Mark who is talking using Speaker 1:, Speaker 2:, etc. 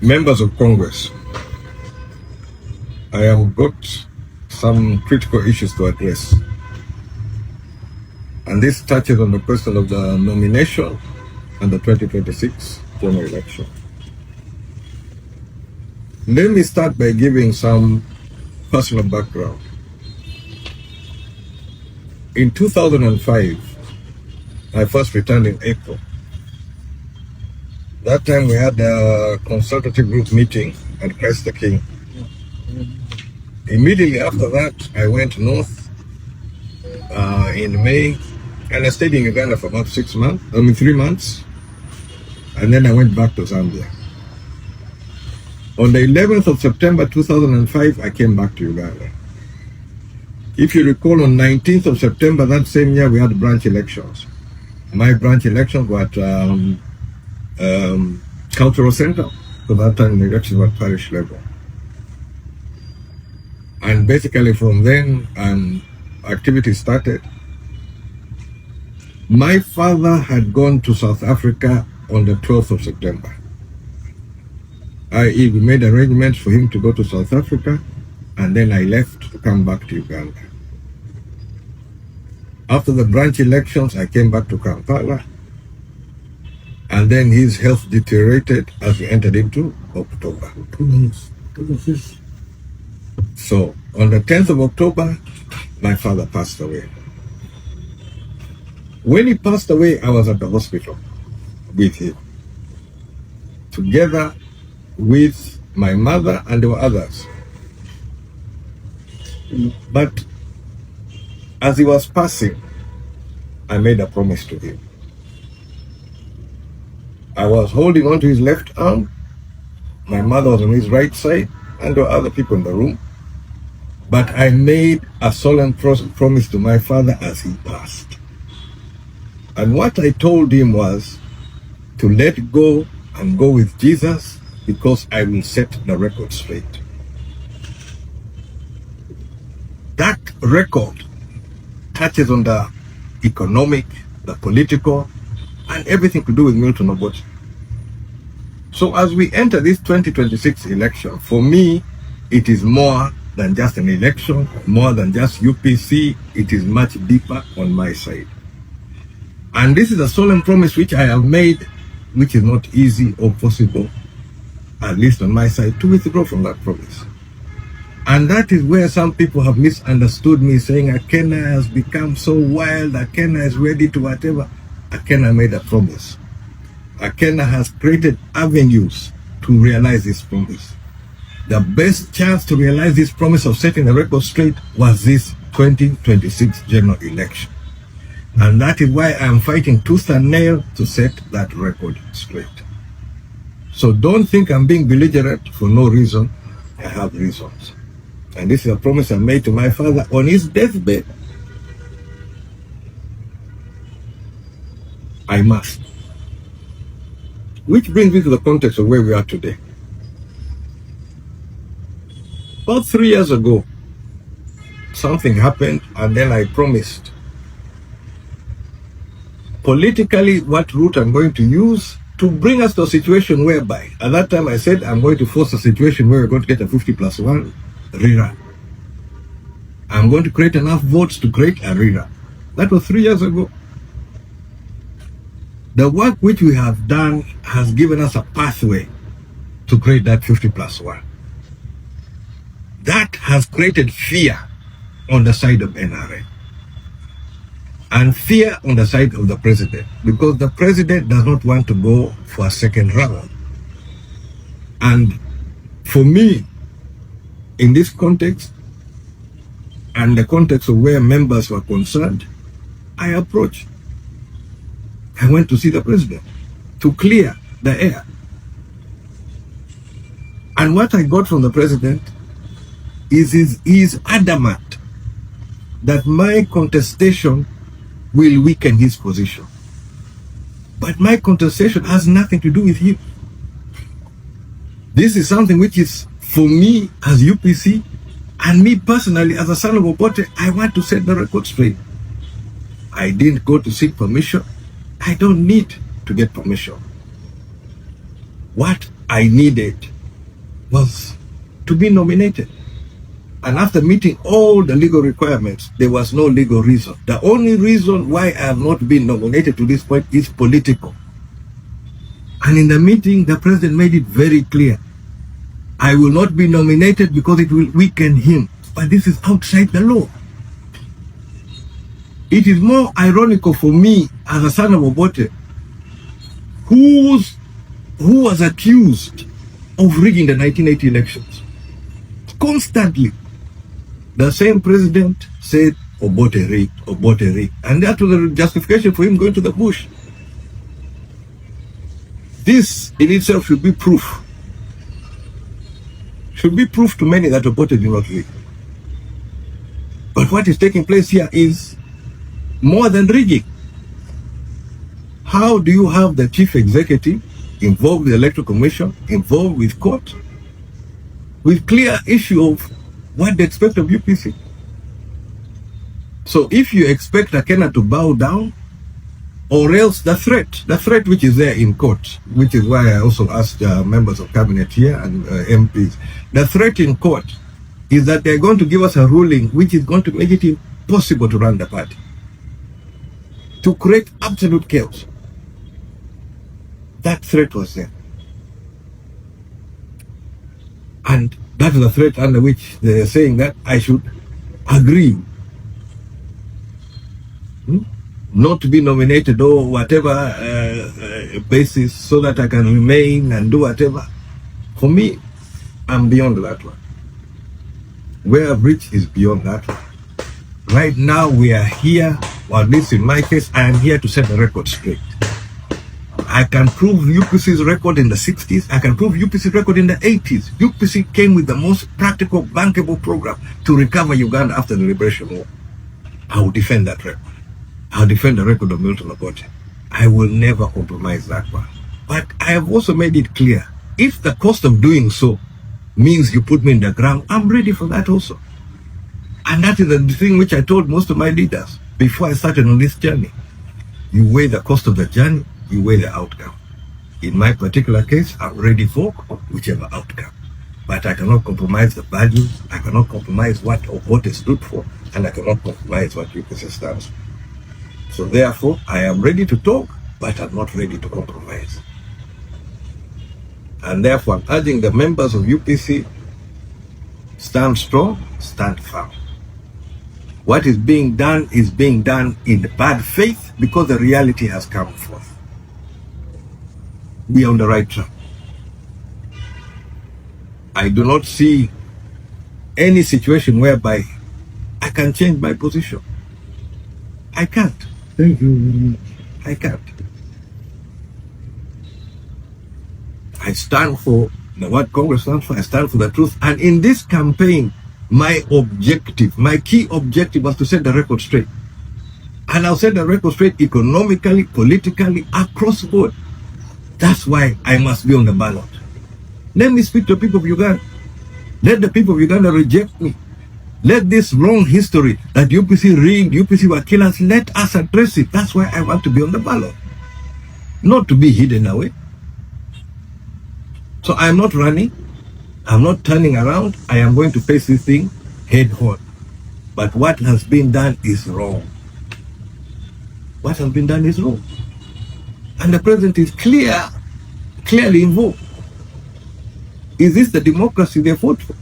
Speaker 1: Members of Congress, I have got some critical issues to address. And this touches on the question of the nomination and the 2026 general election. Let me start by giving some personal background. In 2005, I first returned in April. That time we had a consultative group meeting at Christ the King. Immediately after that, I went north in May, and I stayed in Uganda for about 3 months, and then I went back to Zambia. On the 11th of September 2005, I came back to Uganda. If you recall, on 19th of September that same year, we had branch elections. My branch elections were at Cultural Center. So that time the elections were at parish level. And basically from then, activity started. My father had gone to South Africa on the 12th of September. We made arrangements for him to go to South Africa, and then I left to come back to Uganda. After the branch elections, I came back to Kampala, and then his health deteriorated as we entered into October. So, on the 10th of October, my father passed away. When he passed away, I was at the hospital with him, together with my mother, and there were others. But as he was passing, I made a promise to him. I was holding on to his left arm, my mother was on his right side, and there were other people in the room. But I made a solemn promise to my father as he passed. And what I told him was to let go and go with Jesus, because I will set the record straight. That record touches on the economic, the political, and everything to do with Milton Obote. So as we enter this 2026 election, for me, it is more than just an election, more than just UPC. It is much deeper on my side. And this is a solemn promise which I have made, which is not easy or possible, at least on my side, to withdraw from that promise. And that is where some people have misunderstood me, saying Akena has become so wild, Akena is ready to whatever. Akena made a promise. Akena has created avenues to realize this promise. The best chance to realize this promise of setting the record straight was this 2026 general election. And that is why I am fighting tooth and nail to set that record straight. So don't think I'm being belligerent for no reason. I have reasons. And this is a promise I made to my father on his deathbed. I must. Which brings me to the context of where we are today. About 3 years ago, something happened, and then I promised politically what route I'm going to use to bring us to a situation whereby, at that time I said I'm going to force a situation where we're going to get a 50+1 rerun. I'm going to create enough votes to create a rerun. That was 3 years ago. The work which we have done has given us a pathway to create that 50+1. That has created fear on the side of NRA. And fear on the side of the president, because the president does not want to go for a second round. And for me, in this context, and the context of where members were concerned, I approached. I went to see the president to clear the air. And what I got from the president is he's adamant that my contestation will weaken his position. But my contestation has nothing to do with him. This is something which is, for me as UPC, and me personally as a son of Obote, I want to set the record straight. I didn't go to seek permission. I don't need to get permission. What I needed was to be nominated. And after meeting all the legal requirements, there was no legal reason. The only reason why I have not been nominated to this point is political. And in the meeting, the president made it very clear. I will not be nominated because it will weaken him. But this is outside the law. It is more ironical for me as a son of Obote, who was accused of rigging the 1980 elections. Constantly, the same president said, Obote rigged, Obote rigged. And that was the justification for him going to the bush. This in itself should be proof. Should be proof to many that Obote did not rig. But what is taking place here is more than rigging. How do you have the chief executive involved with the electoral commission, involved with court, with clear issue of what they expect of UPC? So if you expect Akena to bow down, or else the threat which is there in court, which is why I also asked members of cabinet here and MPs, the threat in court is that they're going to give us a ruling which is going to make it impossible to run the party, to create absolute chaos. That threat was there. And that is the threat under which they're saying that I should agree not to be nominated or whatever basis so that I can remain and do whatever. For me, I'm beyond that one. Where I've reached is beyond that one. Right now we are here, or at least in my case, I am here to set the record straight. I can prove UPC's record in the 60s. I can prove UPC's record in the 80s. UPC came with the most practical, bankable program to recover Uganda after the Liberation War. I will defend that record. I'll defend the record of Milton Obote. I will never compromise that one. But I have also made it clear, if the cost of doing so means you put me in the ground, I'm ready for that also. And that is the thing which I told most of my leaders before I started on this journey. You weigh the cost of the journey, you weigh the outcome. In my particular case, I'm ready for whichever outcome. But I cannot compromise the values, I cannot compromise what Obote stood for, and I cannot compromise what UPC stands for. So therefore, I am ready to talk, but I'm not ready to compromise. And therefore, I'm urging the members of UPC, stand strong, stand firm. What is being done in bad faith because the reality has come forth. We are on the right track. I do not see any situation whereby I can change my position. I can't.
Speaker 2: Thank you.
Speaker 1: I can't. I stand for what Congress stands for. I stand for the truth. And in this campaign, my objective, my key objective was to set the record straight. And I'll set the record straight economically, politically, across the board. That's why I must be on the ballot. Let me speak to the people of Uganda. Let the people of Uganda reject me. Let this long history that UPC rigged, UPC were killers, let us address it. That's why I want to be on the ballot. Not to be hidden away. So I am not running. I'm not turning around. I am going to face this thing head on. But what has been done is wrong. What has been done is wrong. And the president is clearly involved. Is this the democracy they fought for?